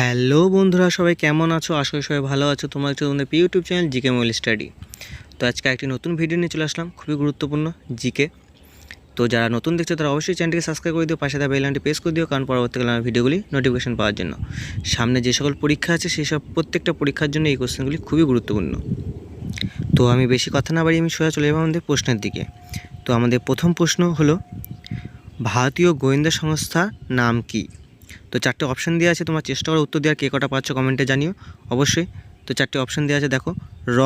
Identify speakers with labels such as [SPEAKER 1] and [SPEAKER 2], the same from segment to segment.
[SPEAKER 1] Hello বন্ধুরা, সবাই কেমন আছো? আশা করি সবাই ভালো আছো। তোমরা হচ্ছে তোমাদের YouTube channel GK mobile study. তো আজকে একটি নতুন ভিডিও নিয়ে চলে আসলাম, খুবই গুরুত্বপূর্ণ জিকে। তো যারা নতুন দেখছো তারা অবশ্যই চ্যানেলটিকে সাবস্ক্রাইব করে দিও, পাশে থাকা বেল আইকনটি প্রেস করে দিও, কারণ পরবর্তীকালে আমার ভিডিওগুলি নোটিফিকেশন পাওয়ার জন্য। সামনে যে সকল পরীক্ষা আছে সেই সব প্রত্যেকটা পরীক্ষার জন্য এই কোশ্চেনগুলি খুবই গুরুত্বপূর্ণ। তো আমি বেশি কথা না বাড়িয়ে আমি সোজা চলে যাবো আমাদের প্রশ্নের দিকে। তো আমাদের প্রথম প্রশ্ন হলো, ভারতীয় গোয়েন্দা সংস্থার নাম কী? তো চারটে অপশান দেওয়া আছে, তোমার চেষ্টা করো উত্তর দেওয়ার। কে কটা পাচ্ছ কমেন্টে জানিও অবশ্যই। তো চারটে অপশান দেওয়া আছে, দেখো, র,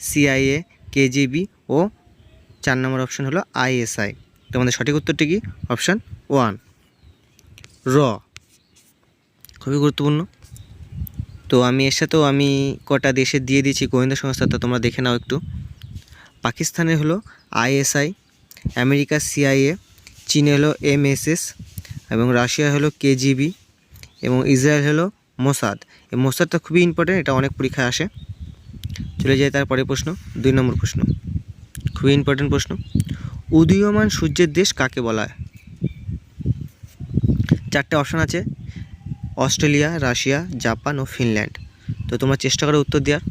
[SPEAKER 1] সিআইএ, কেজিবি ও 4 নম্বর অপশান হলো আইএসআই। তো আমাদের সঠিক উত্তরটি কি? অপশান 1, র। খুবই গুরুত্বপূর্ণ। তো আমি এর সাথেও আমি কটা দেশে দিয়ে দিয়েছি গোয়েন্দা সংস্থা, তো তোমরা দেখে নাও একটু। পাকিস্তানের হলো আইএসআই, আমেরিকার সিআইএ, চীনে হলো এমএসএস এবং রাশিয়া হলো কেজিবি এবং ইসরায়েল হলো মোসাদ। এই মোসাদটা খুবই ইম্পর্টেন্ট, এটা অনেক পরীক্ষায় আসে। চলে যায় তারপরে প্রশ্ন, 2 নম্বর প্রশ্ন, খুবই ইম্পর্টেন্ট প্রশ্ন। উদীয়মান সূর্যের দেশ কাকে বলা হয়? চারটে অপশান আছে, অস্ট্রেলিয়া, রাশিয়া, জাপান ও ফিনল্যান্ড। তো তোমরা চেষ্টা করো উত্তর দেওয়ার।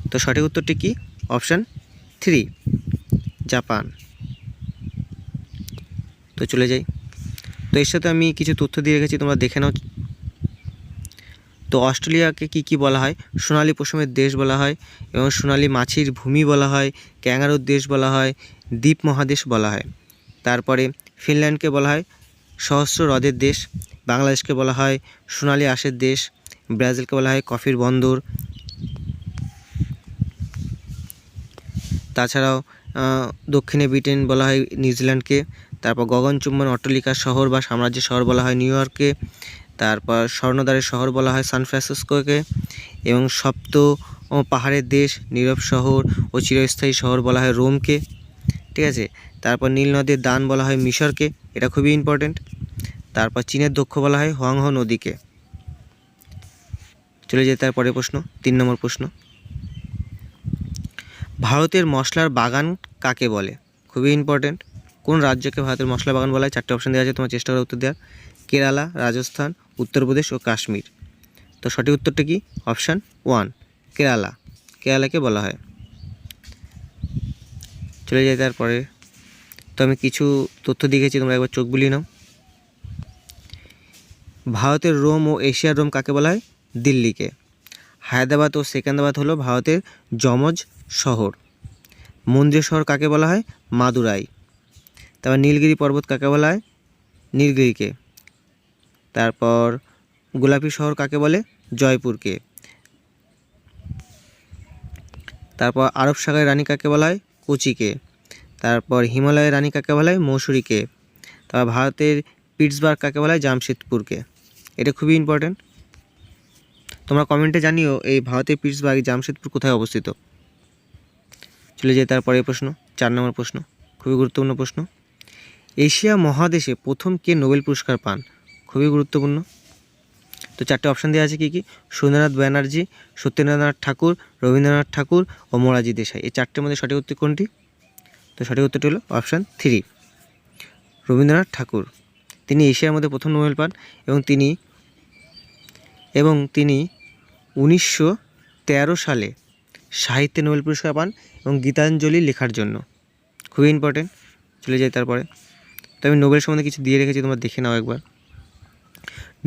[SPEAKER 1] তো সঠিক উত্তরটি কি? Option 3, Japan. তো চলে যাই। তো এর সাথে আমি কিছু তথ্য দিয়ে রেখেছি, তোমরা দেখে নাও। তো অস্ট্রেলিয়াকে কি বলা হয়? সোনালী পশমের দেশ বলা হয় এবং সোনালী মাছির ভূমি বলা হয়, ক্যাঙ্গারুর দেশ বলা হয়, দ্বীপ মহাদেশ বলা হয়। তারপরে ফিনল্যান্ডকে বলা হয় সহস্র হ্রদের দেশ, বাংলাদেশকে বলা হয় সোনালী আঁশের দেশ, ব্রাজিলকে বলা হয় কফির বন্দর। তাছাড়াও দক্ষিণে ব্রিটেন বলা হয় নিউজিল্যান্ডকে। তারপর গগনচুম্বন অট্টালিকার শহর বা সাম্রাজ্যের শহর বলা হয় নিউ ইয়র্ককে। তারপর স্বর্ণদ্বারের শহর বলা হয় সান ফ্রান্সিসকোকে এবং সপ্ত পাহাড়ের দেশ, নীরব শহর ও চিরস্থায়ী শহর বলা হয় রোমকে। ঠিক আছে। তারপর নীল নদের দান বলা হয় মিশরকে, এটা খুবই ইম্পর্টেন্ট। তারপর চীনের দক্ষ বলা হয় হোয়াংহো নদীকে। চলে যেতে তারপরে প্রশ্ন, 3 নম্বর প্রশ্ন। ভারতের মশলার বাগান কাকে বলে? খুবই ইম্পর্টেন্ট। কোন রাজ্যকে ভারতের মশলা বাগান বলা হয়? চারটে অপশান দেওয়া আছে, তোমার চেষ্টা করে উত্তর দেওয়ার। কেরালা, রাজস্থান, উত্তরপ্রদেশ ও কাশ্মীর। তো সঠিক উত্তরটা কি? অপশান 1, কেরালা। কেরালাকে বলা হয়। চলে যাই তারপরে। তো আমি কিছু তথ্য দিয়েছি, তোমরা একবার চোখ বুলিয়ে নাও। ভারতের রোম ও এশিয়ার রোম কাকে বলা হয়? দিল্লিকে। হায়দ্রাবাদ ও সেকেন্দ্রাবাদ হলো ভারতের যমজ শহর। মন্দির শহর কাকে বলা হয়? মাদুরাই। তারপর নীলগিরি পর্বত কাকে বলা হয়? নীলগিরিকে। তারপর গোলাপি শহর কাকে বলে? জয়পুরকে। তারপর আরব সাগরের রানী কাকে বলা হয়? কোচিকে। তারপর হিমালয়ের রানী কাকে বলা হয়? মৌসুরীকে। তারপর ভারতের পিটসবার্গ কাকে বলা হয়? জামশেদপুরকে। এটা খুবই ইম্পর্টেন্ট। তোমরা কমেন্টে জানিও এই ভারতের পিটসবার্গ জামশেদপুর কোথায় অবস্থিত। চলে যায় তারপরে প্রশ্ন, 4 নম্বর প্রশ্ন, খুবই গুরুত্বপূর্ণ প্রশ্ন। এশিয়া মহাদেশে প্রথম কে নোবেল পুরস্কার পান? খুবই গুরুত্বপূর্ণ। তো চারটে অপশান দেওয়া আছে, কি? সুরেন্দ্রনাথ ব্যানার্জি, সত্যেন্দ্রনাথ ঠাকুর, রবীন্দ্রনাথ ঠাকুর ও মোরারজি দেশাই। এই চারটের মধ্যে সঠিক উত্তর কোনটি? তো সঠিক উত্তরটি হলো অপশান 3, রবীন্দ্রনাথ ঠাকুর। তিনি এশিয়ার মধ্যে প্রথম নোবেল পান এবং তিনি 1913 সালে সাহিত্যে নোবেল পুরস্কার পান এবং গীতাঞ্জলি লেখার জন্য। খুবই ইম্পর্টেন্ট। চলে যাই তারপরে। তো আমি নোবেল সম্বন্ধে কিছু দিয়ে রেখেছি, তোমরা দেখে নাও একবার।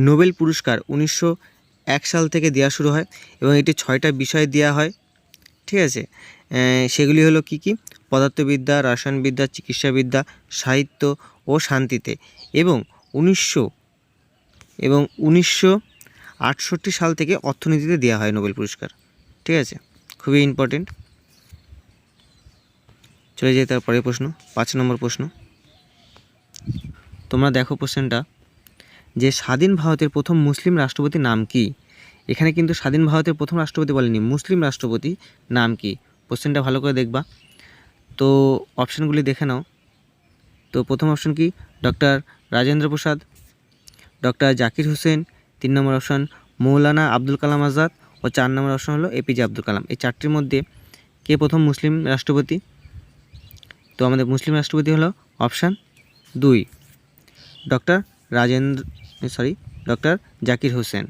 [SPEAKER 1] নোবেল পুরস্কার 1901 সাল থেকে দেওয়া শুরু হয় এবং এটি 6টা বিষয়ে দেওয়া হয়। ঠিক আছে। সেগুলি হলো কি? পদার্থবিদ্যা, রসায়নবিদ্যা, চিকিৎসাবিদ্যা, সাহিত্য ও শান্তিতে। এবং 1968 সাল থেকে অর্থনীতিতে দেওয়া হয় নোবেল পুরস্কার। ঠিক আছে, খুবই ইম্পর্টেন্ট। চলে যাই তারপরে প্রশ্ন, 5 নম্বর প্রশ্ন। তোমরা দেখো কোশ্চেনটা, যে স্বাধীন ভারতের প্রথম মুসলিম রাষ্ট্রপতির নাম কি? এখানে কিন্তু স্বাধীন ভারতের প্রথম রাষ্ট্রপতি বলেনি, মুসলিম রাষ্ট্রপতি নাম কি? কোশ্চেনটা ভালো করে দেখবা। তো অপশানগুলি দেখে নাও। তো প্রথম অপশান কি? ডক্টর রাজেন্দ্র প্রসাদ, ডক্টর জাকির হোসেন, 3 নম্বর অপশান মৌলানা আব্দুল কালাম আজাদ ও 4 নম্বর অপশান হলো এপিজে আব্দুল কালাম। এই চারটির মধ্যে কে প্রথম মুসলিম রাষ্ট্রপতি? তো আমাদের মুসলিম রাষ্ট্রপতি হলো অপশান 2, ডক্টর জাকির হোসেন।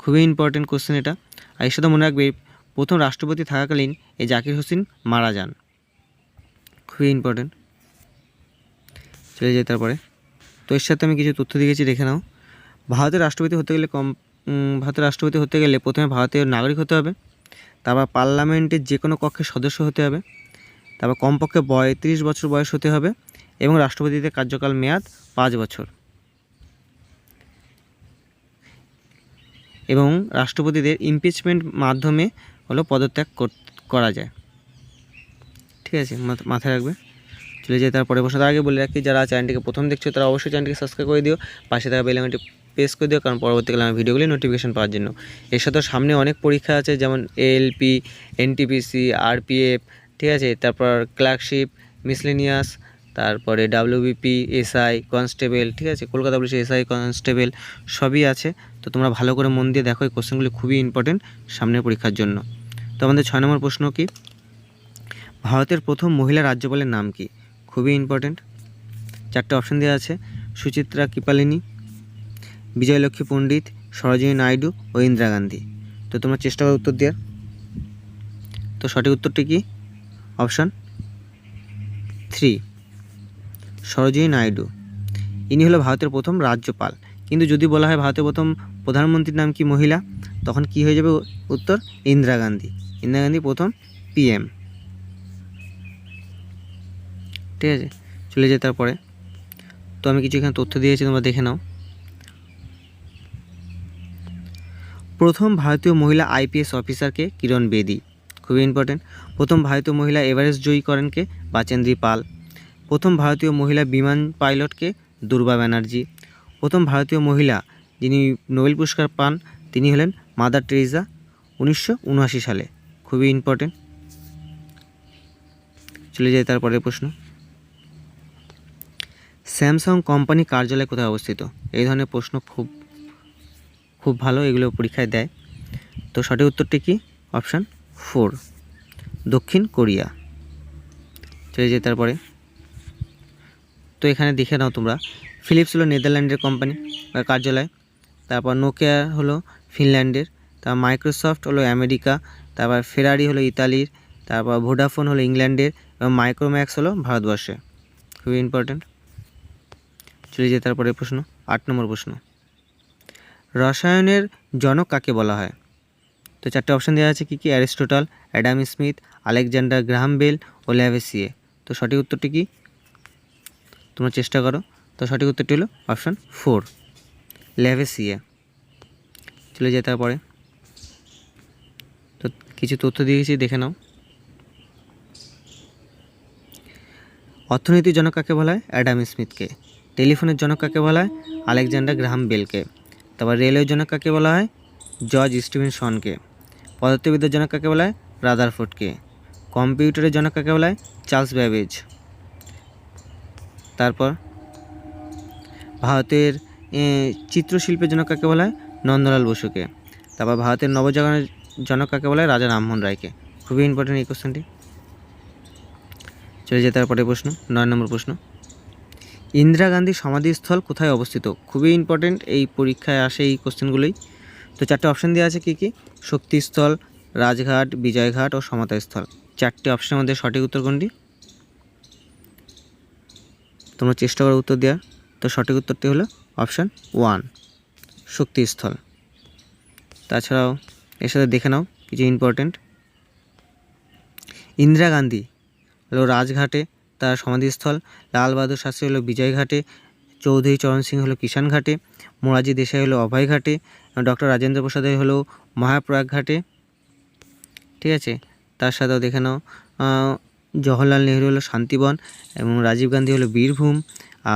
[SPEAKER 1] খুবই ইম্পর্টেন্ট কোশ্চেন এটা। আর এর সাথে মনে রাখবে প্রথম রাষ্ট্রপতি থাকাকালীন এই জাকির হোসেন মারা যান। খুবই ইম্পর্টেন্ট। চলে যাই তারপরে। তো এর সাথে আমি কিছু তথ্য দিয়েছি, দেখে নাও। ভারতের রাষ্ট্রপতি হতে গেলে প্রথমে ভারতীয় নাগরিক হতে হবে, তারপর পার্লামেন্টের যে কোনো কক্ষের সদস্য হতে হবে, তারপর কমপক্ষে ৩২ বছর বয়স হতে হবে এবং রাষ্ট্রপতিদের কার্যকাল মেয়াদ 5 বছর। এবং রাষ্ট্রপতিদের ইমপিচমেন্ট মাধ্যমে হলো পদত্যাগ করা যায়। ঠিক আছে, মাথায় রাখবে। চলে যাই তারপরে বসে। তার আগে বলে রাখি, যারা চ্যানেলটিকে প্রথম দেখছো তারা অবশ্যই চ্যানেলটিকে সাবস্ক্রাইব করে দিও, পাশে থাকা বেল আইকনটি প্রেস করে দিও, কারণ পরবর্তীকালে আমার ভিডিওগুলি নোটিফিকেশন পাওয়ার জন্য। এর সাথে সামনে অনেক পরীক্ষা আছে, যেমন এএলপি, এনটিপিসি, আরপিএফ, ঠিক আছে, তারপর ক্লার্কশিপ, মিসলেনিয়াস, তারপরে ডাব্লিউবিপি, এসআই, কনস্টেবল, ঠিক আছে, কলকাতা পুলিশ এসআই কনস্টেবল সবই আছে। তো তোমরা ভালো করে মন দিয়ে দেখো, এই কোশ্চেনগুলি খুবই ইম্পর্টেন্ট সামনের পরীক্ষার জন্য। তো আমাদের 6 নম্বর প্রশ্ন কি, ভারতের প্রথম মহিলা রাজ্যপালের নাম কি? খুবই ইম্পর্টেন্ট। 4টে অপশান দেওয়া আছে, সুচিত্রা কৃপালিনী, বিজয়লক্ষ্মী পণ্ডিত, সরোজিনী নাইডু ও ইন্দিরা গান্ধী। তো তোমরা চেষ্টা করো উত্তর দেওয়ার। তো সঠিক উত্তরটি কি? অপশান 3, সরোজিনী নাইডু। ইনি হলো ভারতের প্রথম রাজ্যপাল। কিন্তু যদি বলা হয় ভারতের প্রথম প্রধানমন্ত্রীর নাম কি মহিলা, তখন কি হয়ে যাবে উত্তর? ইন্দিরা গান্ধী। ইন্দিরা গান্ধী প্রথম পিএম। ঠিক আছে, চলে যায় তারপরে। তো আমি কিছু এখানে তথ্য দিয়েছি, তোমরা দেখে নাও। প্রথম ভারতীয় মহিলা আইপিএস অফিসারকে? কিরণ বেদি। খুবই ইম্পর্টেন্ট। প্রথম ভারতীয় মহিলা এভারেস্ট জয়ী করেন কে? বাচেন্দ্রী পাল। প্রথম ভারতীয় মহিলা বিমান পাইলটকে? দুর্বা ব্যানার্জি। প্রথম ভারতীয় মহিলা যিনি নোবেল পুরস্কার পান তিনি হলেন মাদার টেরেসা, 1979 সালে। খুবই ইম্পর্টেন্ট। চলে যায় তারপরের প্রশ্ন, স্যামসাং কোম্পানি কার্যালয় কোথায় অবস্থিত? এই ধরনের প্রশ্ন খুব ভালো, এগুলো পরীক্ষায় দেয়। তো সঠিক উত্তরটি কি? অপশান 4, দক্ষিণ কোরিয়া। চলে যায় তারপরে। তো এখানে দেখে নাও তোমরা, ফিলিপস হলো নেদারল্যান্ডের কোম্পানি বা কার্যালয়, তারপর নোকিয়া হলো ফিনল্যান্ডের, তারপর মাইক্রোসফট হলো আমেরিকা, তারপর ফেরারি হলো ইতালির, তারপর ভোডাফোন হলো ইংল্যান্ডের এবং মাইক্রোম্যাক্স হলো ভারতবর্ষে। খুবই ইম্পর্টেন্ট। চলে যায় তারপরে প্রশ্ন, 8 নম্বর প্রশ্ন, রসায়নের জনক কাকে বলা হয়? তো 4টে অপশান দেওয়া আছে, কি কি? Aristotle, Adam Smith, Alexander Graham Bell ও ল্যাভেসিয়ে। তো সঠিক উত্তরটি কি? তোমরা চেষ্টা করো। তো সঠিক উত্তরটি হলো অপশান 4, ল্যাভেসিয়ে। চলে যায় তারপরে। তো কিছু তথ্য দিয়েছি, দেখে নাও। অর্থনীতির জনক কাকে বলা হয়? অ্যাডাম স্মিথকে। টেলিফোনের জনক কাকে বলা হয়? আলেকজান্ডার গ্রাহাম বেলকে। তারপর রেলওয়ের জনক কাকে বলা হয়? জর্জ স্টিভেনসনকে। পদার্থবিদ্যার জনক কাকে বলা হয়? রাদারফোর্ডকে। কম্পিউটারের জনক কাকে বলা হয়? Charles Babbage. তারপর ভারতের চিত্রশিল্পের জনক কাকে বলা হয়? নন্দলাল বসুকে। তারপর ভারতের নবজাগরণের জনক কাকে বলা হয়? রাজা রামমোহন রায়কে। খুবই ইম্পর্টেন্ট এই কোশ্চেনটি। চলে যায় তারপরে প্রশ্ন, 9 নম্বর প্রশ্ন, ইন্দিরা গান্ধীর সমাধিস্থল কোথায় অবস্থিত? খুবই ইম্পর্টেন্ট, এই পরীক্ষায় আসে এই কোশ্চেনগুলোই। তো 4টে অপশান দেওয়া আছে, কি কি? শক্তিস্থল, রাজঘাট, বিজয়ঘাট ও সমতাস্থল। 4টে অপশানের মধ্যে সঠিক উত্তর কোনটি? তোমরা চেষ্টা করো উত্তর দেওয়ার। তো সঠিক উত্তরটি হলো অপশান 1, শক্তিস্থল। তাছাড়াও এর সাথে দেখে নাও কিছু ইম্পর্টেন্ট, ইন্দিরা গান্ধী হলো রাজঘাটে তার সমাধিস্থল, লাল বাহাদুর শাস্ত্রী হলো বিজয়ঘাটে, চৌধুরী চরণ সিং হলো কিষান ঘাটে, মোরারজি দেশাই হলো অভয় ঘাটে, ডক্টর রাজেন্দ্র প্রসাদ হলো মহাপ্রয়াগ ঘাটে। ঠিক আছে, তার সাথেও দেখে নাও জওহরলাল নেহরু হলো শান্তিবন এবং রাজীব গান্ধী হলো বীরভূম,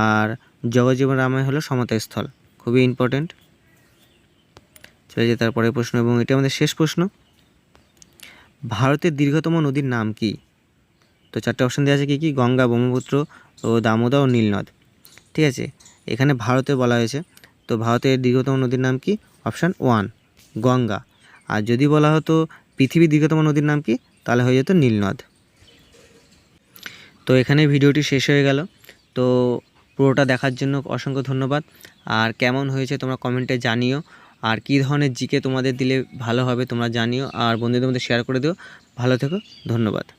[SPEAKER 1] আর জগজ্জীবন রামায় হলো সমতাস্থল। খুবই ইম্পর্টেন্ট। চলে যায় তারপরের প্রশ্ন, এবং এটা আমাদের শেষ প্রশ্ন, ভারতের দীর্ঘতম নদীর নাম কি? তো 4টে অপশান দেওয়া আছে, কি কি? গঙ্গা, ব্রহ্মপুত্র ও দামোদর ও নীলনদ। ঠিক আছে, এখানে ভারতে বলা হয়েছে। তো ভারতের দীর্ঘতম নদীর নাম কি? অপশান 1, গঙ্গা। আর যদি বলা হতো পৃথিবীর দীর্ঘতম নদীর নাম কি, তাহলে হয়ে যেত নীলনদ। তো এখানে ভিডিওটি শেষ হয়ে গেল। তো পুরোটা দেখার জন্য অসংখ্য ধন্যবাদ। আর কেমন হয়েছে তোমরা কমেন্টে জানিও। আর কী ধরনের জিকে তোমাদের দিলে ভালো হবে তোমরা জানিও, আর বন্ধুদের মধ্যে শেয়ার করে দিও। ভালো থেকো, ধন্যবাদ।